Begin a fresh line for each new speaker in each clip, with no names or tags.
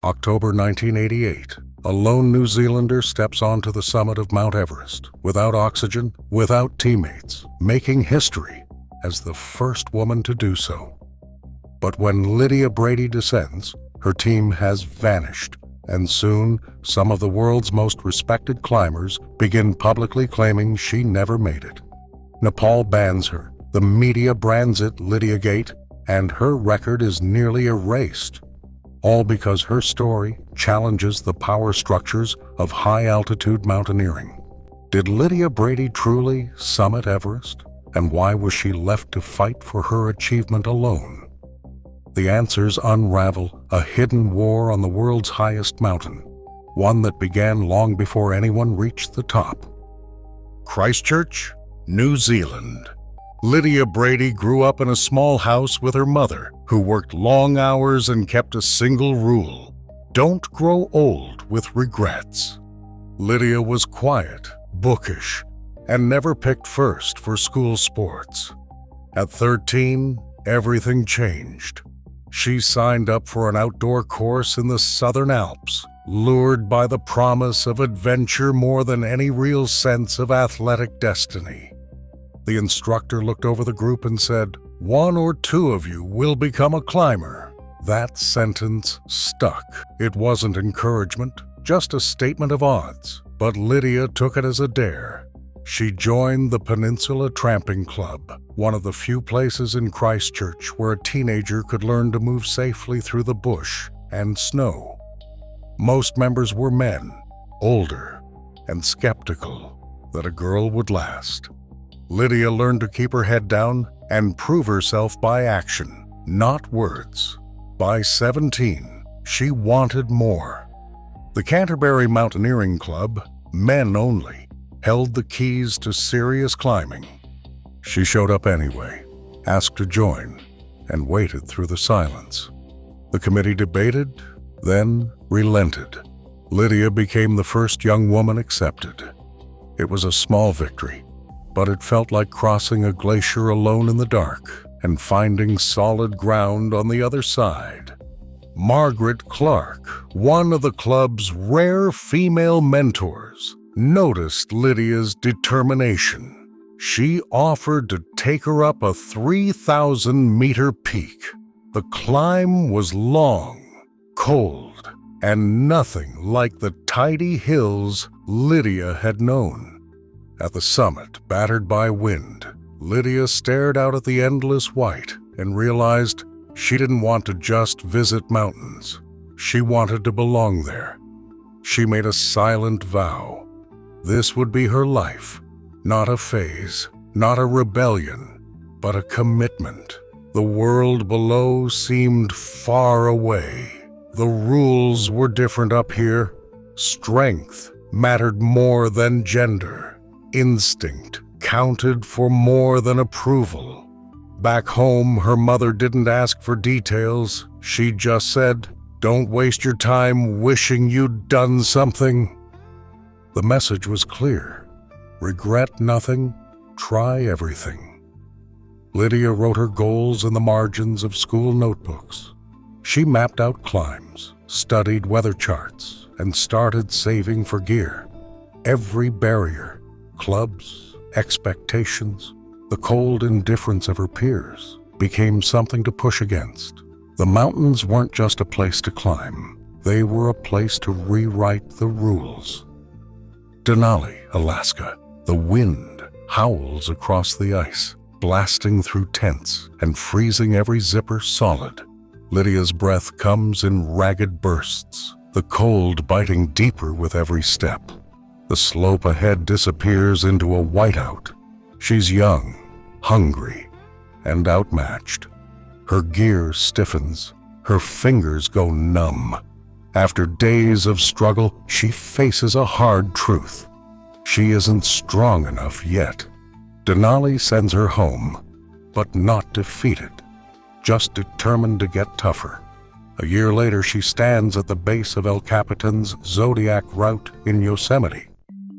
October 1988. A lone New Zealander steps onto the summit of Mount Everest, without oxygen, without teammates, making history as the first woman to do so. But when Lydia Brady descends, her team has vanished, and soon some of the world's most respected climbers begin publicly claiming she never made it. Nepal bans her, the media brands it Lydiagate, and her record is nearly erased. All because her story challenges the power structures of high-altitude mountaineering. Did Lydia Brady truly summit Everest? And why was she left to fight for her achievement alone? The answers unravel a hidden war on the world's highest mountain, one that began long before anyone reached the top. Christchurch, New Zealand. Lydia Brady grew up in a small house with her mother, who worked long hours and kept a single rule: don't grow old with regrets. Lydia was quiet, bookish, and never picked first for school sports. At 13, everything changed. She signed up for an outdoor course in the Southern Alps, lured by the promise of adventure more than any real sense of athletic destiny. The instructor looked over the group and said, "One or two of you will become a climber." That sentence stuck. It wasn't encouragement, just a statement of odds, but Lydia took it as a dare. She joined the Peninsula Tramping Club, one of the few places in Christchurch where a teenager could learn to move safely through the bush and snow. Most members were men, older, and skeptical that a girl would last. Lydia learned to keep her head down and prove herself by action, not words. By 17, she wanted more. The Canterbury Mountaineering Club, men only, held the keys to serious climbing. She showed up anyway, asked to join, and waited through the silence. The committee debated, then relented. Lydia became the first young woman accepted. It was a small victory, but it felt like crossing a glacier alone in the dark and finding solid ground on the other side. Margaret Clark, one of the club's rare female mentors, noticed Lydia's determination. She offered to take her up a 3,000-meter peak. The climb was long, cold, and nothing like the tidy hills Lydia had known. At the summit, battered by wind, Lydia stared out at the endless white and realized she didn't want to just visit mountains. She wanted to belong there. She made a silent vow. This would be her life, not a phase, not a rebellion, but a commitment. The world below seemed far away. The rules were different up here. Strength mattered more than gender. Instinct counted for more than approval. Back home, her mother didn't ask for details. She just said, "Don't waste your time wishing you'd done something." The message was clear. Regret nothing, try everything. Lydia wrote her goals in the margins of school notebooks. She mapped out climbs, studied weather charts, and started saving for gear. Every barrier, clubs, expectations, the cold indifference of her peers, became something to push against. The mountains weren't just a place to climb. They were a place to rewrite the rules. Denali, Alaska. The wind howls across the ice, blasting through tents and freezing every zipper solid. Lydia's breath comes in ragged bursts, the cold biting deeper with every step. The slope ahead disappears into a whiteout. She's young, hungry, and outmatched. Her gear stiffens. Her fingers go numb. After days of struggle, she faces a hard truth. She isn't strong enough yet. Denali sends her home, but not defeated, just determined to get tougher. A year later, she stands at the base of El Capitan's Zodiac Route in Yosemite.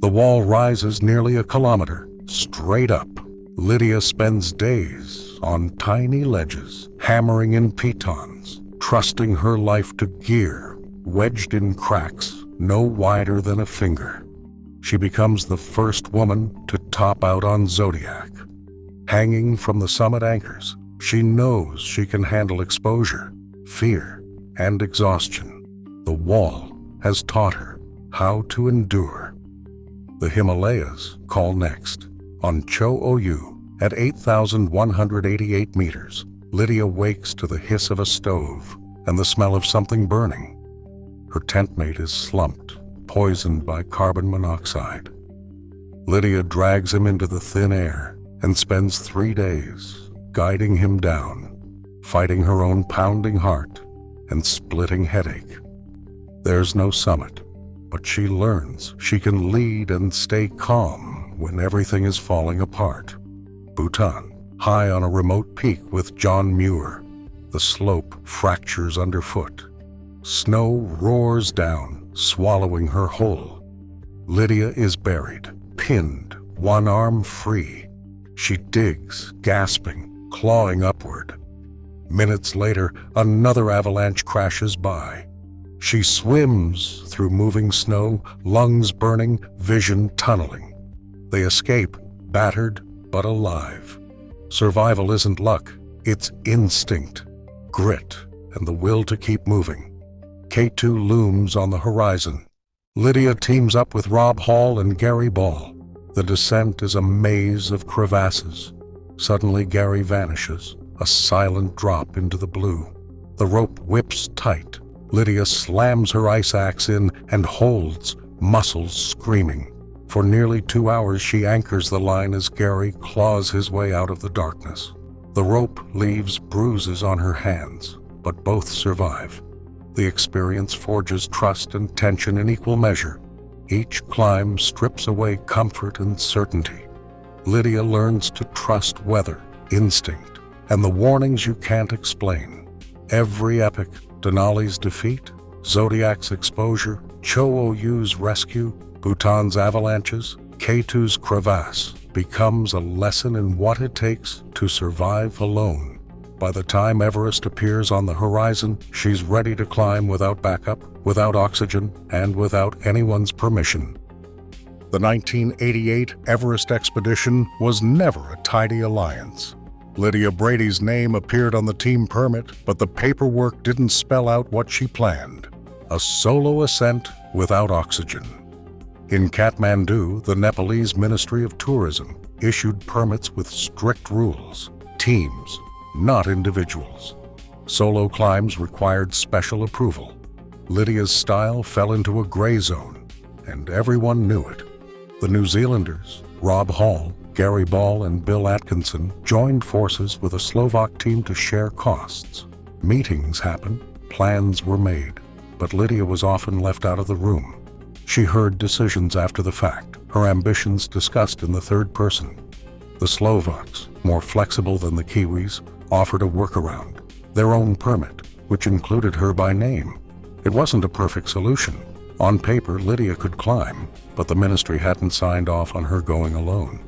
The wall rises nearly a kilometer, straight up. Lydia spends days on tiny ledges, hammering in pitons, trusting her life to gear, wedged in cracks no wider than a finger. She becomes the first woman to top out on Zodiac. Hanging from the summit anchors, she knows she can handle exposure, fear, and exhaustion. The wall has taught her how to endure. The Himalayas call next. On Cho-Oyu, at 8,188 meters, Lydia wakes to the hiss of a stove and the smell of something burning. Her tentmate is slumped, poisoned by carbon monoxide. Lydia drags him into the thin air and spends 3 days guiding him down, fighting her own pounding heart and splitting headache. There's no summit, but she learns she can lead and stay calm when everything is falling apart. Bhutan, high on a remote peak with John Muir, the slope fractures underfoot. Snow roars down, swallowing her whole. Lydia is buried, pinned, one arm free. She digs, gasping, clawing upward. Minutes later, another avalanche crashes by. She swims through moving snow, lungs burning, vision tunneling. They escape, battered but alive. Survival isn't luck, it's instinct, grit, and the will to keep moving. K2 looms on the horizon. Lydia teams up with Rob Hall and Gary Ball. The descent is a maze of crevasses. Suddenly Gary vanishes, a silent drop into the blue. The rope whips tight. Lydia slams her ice axe in and holds, muscles screaming. For nearly 2 hours she anchors the line as Gary claws his way out of the darkness. The rope leaves bruises on her hands, but both survive. The experience forges trust and tension in equal measure. Each climb strips away comfort and certainty. Lydia learns to trust weather, instinct, and the warnings you can't explain. Every epic, Denali's defeat, Zodiac's exposure, Cho-Oyu's rescue, Bhutan's avalanches, K2's crevasse, becomes a lesson in what it takes to survive alone. By the time Everest appears on the horizon, she's ready to climb without backup, without oxygen, and without anyone's permission. The 1988 Everest expedition was never a tidy alliance. Lydia Brady's name appeared on the team permit, but the paperwork didn't spell out what she planned: a solo ascent without oxygen. In Kathmandu, the Nepalese Ministry of Tourism issued permits with strict rules: teams, not individuals. Solo climbs required special approval. Lydia's style fell into a gray zone, and everyone knew it. The New Zealanders, Rob Hall, Gary Ball, and Bill Atkinson, joined forces with a Slovak team to share costs. Meetings happened, plans were made, but Lydia was often left out of the room. She heard decisions after the fact, her ambitions discussed in the third person. The Slovaks, more flexible than the Kiwis, offered a workaround: their own permit, which included her by name. It wasn't a perfect solution. On paper, Lydia could climb, but the ministry hadn't signed off on her going alone.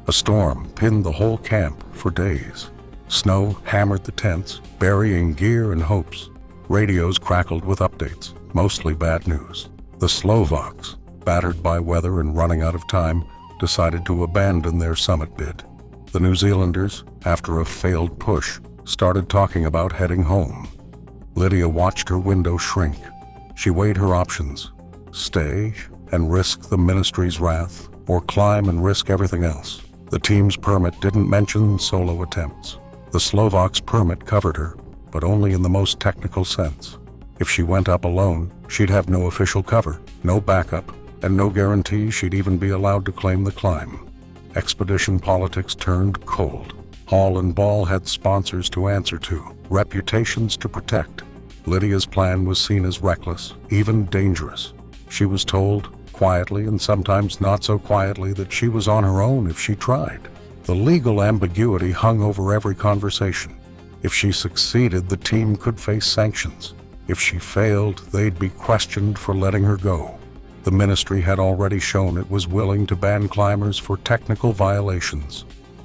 A storm pinned the whole camp for days. Snow hammered the tents, burying gear and hopes. Radios crackled with updates, mostly bad news. The Slovaks, battered by weather and running out of time, decided to abandon their summit bid. The New Zealanders, after a failed push, started talking about heading home. Lydia watched her window shrink. She weighed her options: stay and risk the ministry's wrath, or climb and risk everything else. The team's permit didn't mention solo attempts. The Slovaks' permit covered her, but only in the most technical sense. If she went up alone, she'd have no official cover, no backup, and no guarantee she'd even be allowed to claim the climb. Expedition politics turned cold. Hall and Ball had sponsors to answer to, reputations to protect. Lydia's plan was seen as reckless, even dangerous. She was told, quietly and sometimes not so quietly, that she was on her own if she tried. The legal ambiguity hung over every conversation. If she succeeded, the team could face sanctions. If she failed, they'd be questioned for letting her go. The ministry had already shown it was willing to ban climbers for technical violations.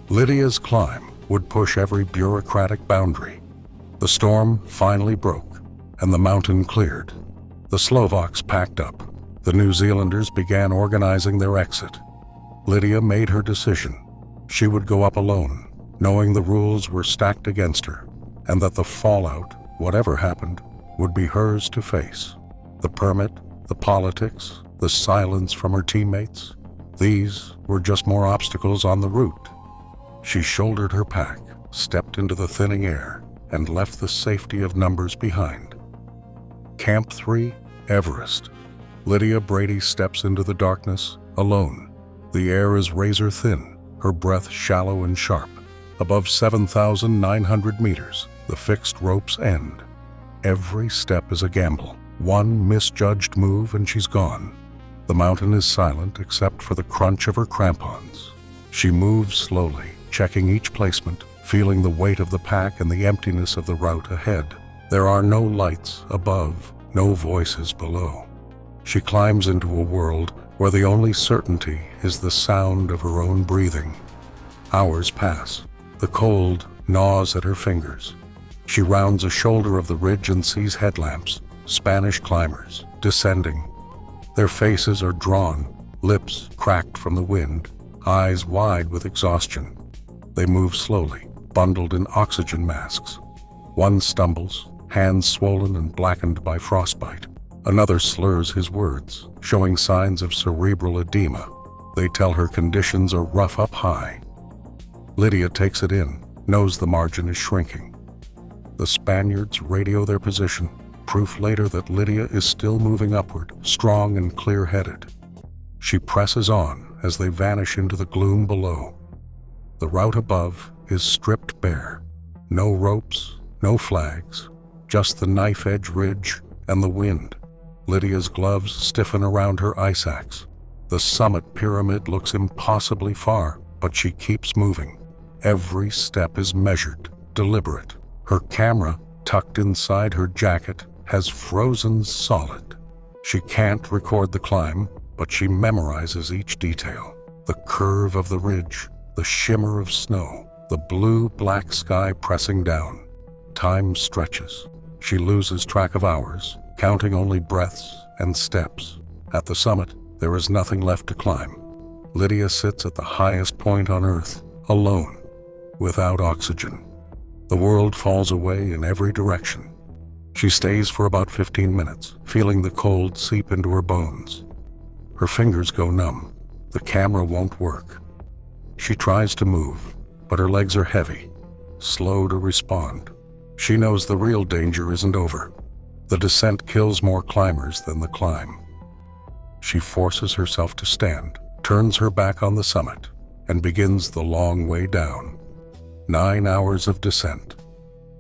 Lydia's climb would push every bureaucratic boundary. The storm finally broke, and the mountain cleared. The Slovaks packed up. The New Zealanders began organizing their exit. Lydia made her decision. She would go up alone, knowing the rules were stacked against her, and that the fallout, whatever happened, would be hers to face. The permit, the politics, the silence from her teammates, these were just more obstacles on the route. She shouldered her pack, stepped into the thinning air, and left the safety of numbers behind. Camp 3, Everest. Lydia Brady steps into the darkness, alone. The air is razor thin, her breath shallow and sharp. Above 7,900 meters, the fixed ropes end. Every step is a gamble. One misjudged move and she's gone. The mountain is silent except for the crunch of her crampons. She moves slowly, checking each placement, feeling the weight of the pack and the emptiness of the route ahead. There are no lights above, no voices below. She climbs into a world where the only certainty is the sound of her own breathing. Hours pass. The cold gnaws at her fingers. She rounds a shoulder of the ridge and sees headlamps, Spanish climbers, descending. Their faces are drawn, lips cracked from the wind, eyes wide with exhaustion. They move slowly, bundled in oxygen masks. One stumbles, hands swollen and blackened by frostbite. Another slurs his words, showing signs of cerebral edema. They tell her conditions are rough up high. Lydia takes it in, knows the margin is shrinking. The Spaniards radio their position, proof later that Lydia is still moving upward, strong and clear-headed. She presses on as they vanish into the gloom below. The route above is stripped bare. No ropes, no flags, just the knife-edge ridge and the wind. Lydia's gloves stiffen around her ice axe. The summit pyramid looks impossibly far, but she keeps moving. Every step is measured, deliberate. Her camera, tucked inside her jacket, has frozen solid. She can't record the climb, but she memorizes each detail. The curve of the ridge, the shimmer of snow, the blue-black sky pressing down. Time stretches. She loses track of hours, counting only breaths and steps. At the summit, there is nothing left to climb. Lydia sits at the highest point on Earth, alone, without oxygen. The world falls away in every direction. She stays for about 15 minutes, feeling the cold seep into her bones. Her fingers go numb. The camera won't work. She tries to move, but her legs are heavy, slow to respond. She knows the real danger isn't over. The descent kills more climbers than the climb. She forces herself to stand, turns her back on the summit, and begins the long way down. 9 hours of descent.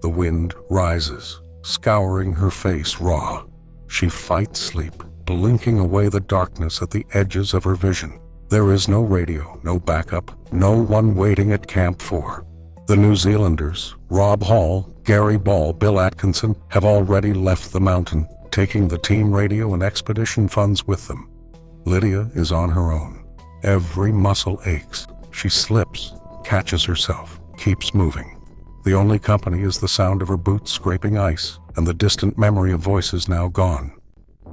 The wind rises, scouring her face raw. She fights sleep, blinking away the darkness at the edges of her vision. There is no radio, no backup, no one waiting at Camp 4. The New Zealanders, Rob Hall, Gary Ball, Bill Atkinson, have already left the mountain, taking the team radio and expedition funds with them. Lydia is on her own. Every muscle aches. She slips, catches herself, keeps moving. The only company is the sound of her boots scraping ice and the distant memory of voices now gone.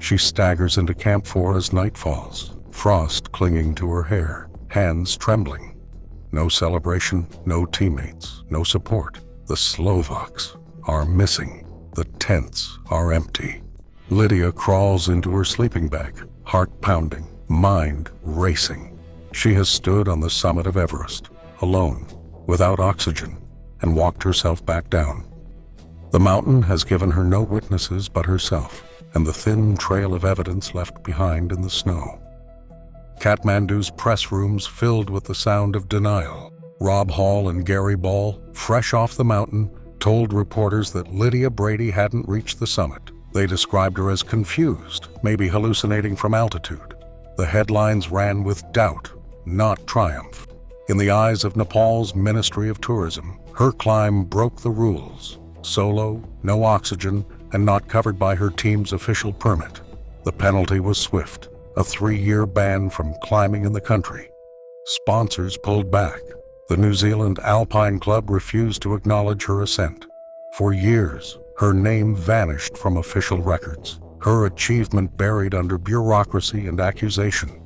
She staggers into Camp 4 as night falls, frost clinging to her hair, hands trembling. No celebration, no teammates, no support. The Slovaks are missing. The tents are empty. Lydia crawls into her sleeping bag, heart pounding, mind racing. She has stood on the summit of Everest, alone, without oxygen, and walked herself back down. The mountain has given her no witnesses but herself, and the thin trail of evidence left behind in the snow. Kathmandu's press rooms filled with the sound of denial. Rob Hall and Gary Ball, fresh off the mountain, told reporters that Lydia Brady hadn't reached the summit. They described her as confused, maybe hallucinating from altitude. The headlines ran with doubt, not triumph. In the eyes of Nepal's Ministry of Tourism, her climb broke the rules. Solo, no oxygen, and not covered by her team's official permit. The penalty was swift, a 3-year ban from climbing in the country. Sponsors pulled back. The New Zealand Alpine Club refused to acknowledge her ascent. For years, her name vanished from official records. her achievement buried under bureaucracy and accusation.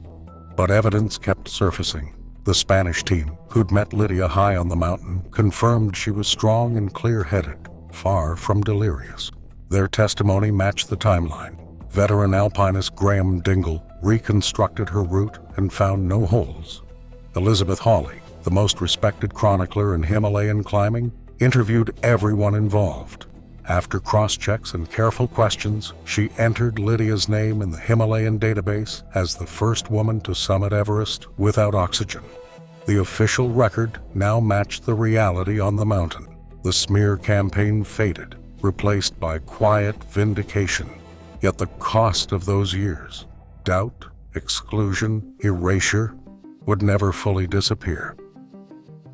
But evidence kept surfacing. The Spanish team, who'd met Lydia high on the mountain, confirmed she was strong and clear-headed, far from delirious. Their testimony matched the timeline. Veteran alpinist Graham Dingle reconstructed her route and found no holes. Elizabeth Hawley, the most respected chronicler in Himalayan climbing, interviewed everyone involved. After cross-checks and careful questions, she entered Lydia's name in the Himalayan database as the first woman to summit Everest without oxygen. The official record now matched the reality on the mountain. The smear campaign faded, replaced by quiet vindication. Yet the cost of those years, doubt, exclusion, erasure, would never fully disappear.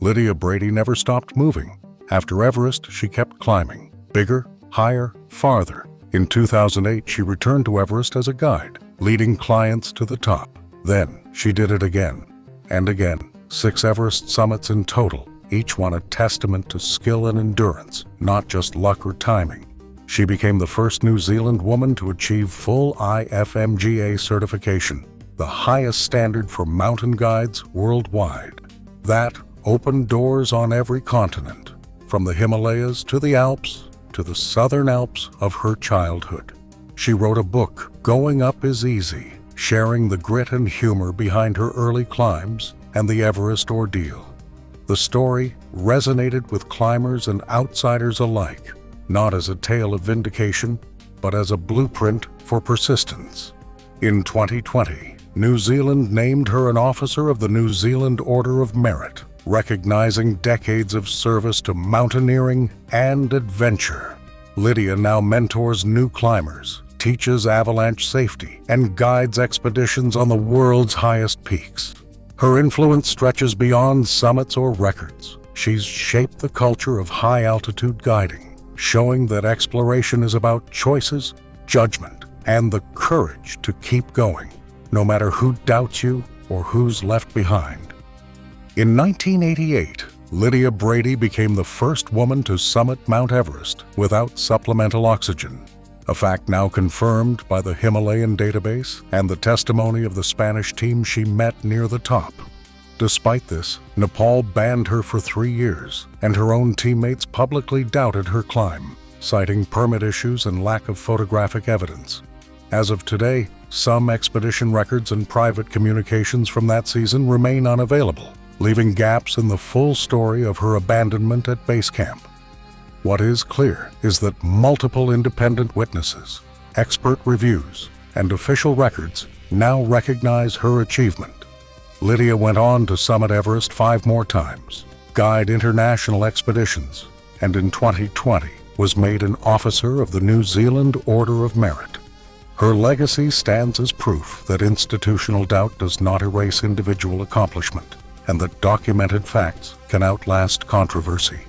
Lydia Brady never stopped moving. After Everest, she kept climbing. Bigger, higher, farther. In 2008, she returned to Everest as a guide, leading clients to the top. Then, she did it again and again. 6 Everest summits in total, each one a testament to skill and endurance, not just luck or timing. She became the first New Zealand woman to achieve full IFMGA certification, the highest standard for mountain guides worldwide. That opened doors on every continent, from the Himalayas to the Alps, to the Southern Alps of her childhood. She wrote a book, Going Up is Easy, sharing the grit and humor behind her early climbs and the Everest ordeal. The story resonated with climbers and outsiders alike, not as a tale of vindication, but as a blueprint for persistence. In 2020, New Zealand named her an officer of the New Zealand Order of Merit, recognizing decades of service to mountaineering and adventure. Lydia now mentors new climbers, teaches avalanche safety, and guides expeditions on the world's highest peaks. Her influence stretches beyond summits or records. She's shaped the culture of high-altitude guiding, showing that exploration is about choices, judgment, and the courage to keep going, no matter who doubts you or who's left behind. In 1988, Lydia Brady became the first woman to summit Mount Everest without supplemental oxygen, a fact now confirmed by the Himalayan database and the testimony of the Spanish team she met near the top. Despite this, Nepal banned her for 3 years, and her own teammates publicly doubted her climb, citing permit issues and lack of photographic evidence. As of today, some expedition records and private communications from that season remain unavailable, leaving gaps in the full story of her abandonment at base camp. What is clear is that multiple independent witnesses, expert reviews, and official records now recognize her achievement. Lydia went on to summit Everest 5 more times, guide international expeditions, and in 2020 was made an officer of the New Zealand Order of Merit. Her legacy stands as proof that institutional doubt does not erase individual accomplishment, and that documented facts can outlast controversy.